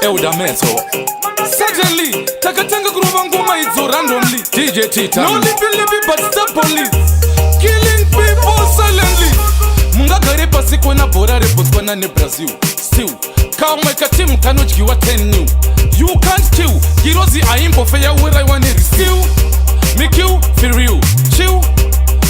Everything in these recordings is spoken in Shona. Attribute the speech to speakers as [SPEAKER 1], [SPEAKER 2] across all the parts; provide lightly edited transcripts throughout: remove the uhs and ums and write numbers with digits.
[SPEAKER 1] Eudameto. Suddenly, takatanga groove ngoma idzo randomly. DJ Tita. No lippy but stop police. Killing people silently. Munga gare pasi kona bora repotwana ne Brazil. Still, kama katim kanojkiwa 10 new. You can't kill. Girozi aimbo feya where I want it. Still, make you feel real. Chill.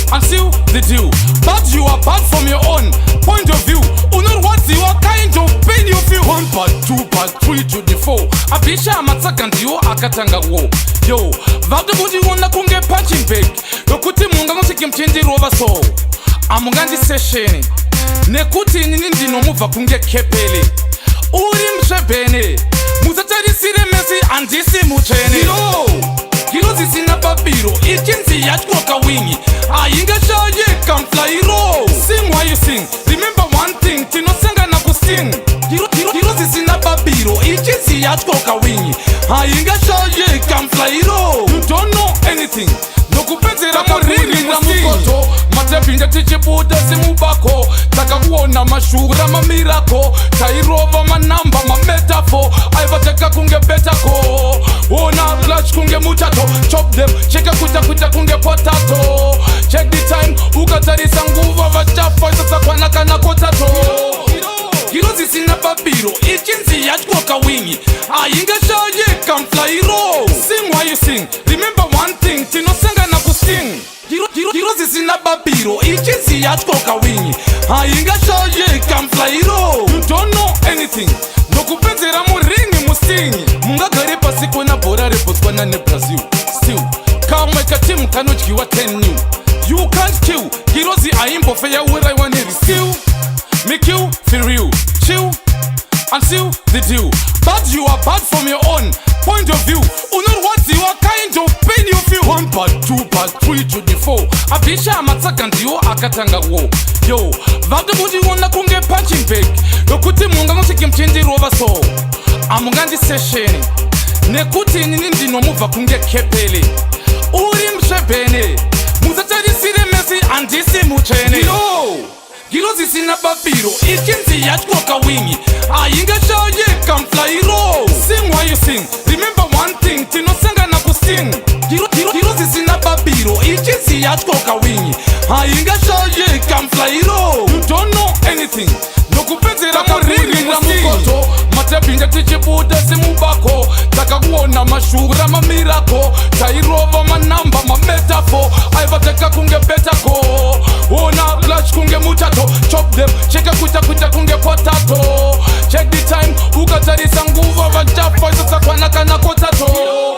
[SPEAKER 1] And seal the deal. But you are bad from your own point of view. Unor what you are kind of pain you feel. 1 part, 2 part, 3 to the 4. Abisha amataka ndiyo akatanga wo. Yo, vavde bundi wona kunge punching bag. Yokuti munga musiki mchindi rova so. Amungandi session. Nekuti nini ndino muva kunge kepele. Uri mshebene. Muzatari sire mesi andisi muchene. Yo, Girozi sina babiro. Ikinzi yachkoka wingi. Ainga shaye can fly row. Sing while you sing. Remember one thing, Tino Senga na kusing. Girozi sina babiro. Ikinzi yachkoka wingi. Ainga shaye can fly row. You don't know anything. No kupezera murini na mukoto. Matepinja tiche buda simubako. Taka kuona mashura mamirako. Tairova manamba mametaphor. Aivateka kunge betako. Ona clutch kunge mutato. Chop them, cheka kuta kunge potato. Check the time, ukatarisa nguva vachafa. Sasa kwana kana kotato. Girozi sina babiro, ikinzi yachkoka wingi. Ainga shaye can fly row. Sing while you sing, remember one thing, Tino Senga na kusing. Girozi sina babiro, ikinzi yachkoka wingi. Ainga shaye can fly row. You don't know anything, no kupezera murini mustingi. Munga gare pasi kona bora repotwana ne Brazil. Still, kama katim kanojkiwa 10 new. You can't kill, Girozi aimbo feya where I want it. Still, make you feel real. Chill and seal the deal. But you are bad from your own point of view. Unor what you are kind of pain you feel. 1 part, 2 part, 3 to the 4. Abisha amataka ndiyo akatanga wo. Yo, vavde bundi wona kunge punching bag. Yokuti munga musiki mchindi rova so. Amungandi session. Nekuti nini ndino muva kunge kepele. Uri mshebene. Muzatari sire mesi andisi muchene. Yo, Girozi sina babiro, ikinzi yachkoka wingi. Ainga shaye can fly row. Sing while you sing, remember one thing, Tino Senga na kusing. Girozi sina babiro, ikinzi yachkoka wingi. Ainga shaye can fly row. You don't know anything, no kupezera murini na mukoto. Matepinja tiche buda simubako. Taka kuona mashura mamirako. Tairova manamba mametaphor. Aivateka kunge betako. Ona clutch kunge mutato. Chop them, cheka kuta kunge potato. Check the time, ukatarisa nguva vachafa. Sasa kwana kana kotato.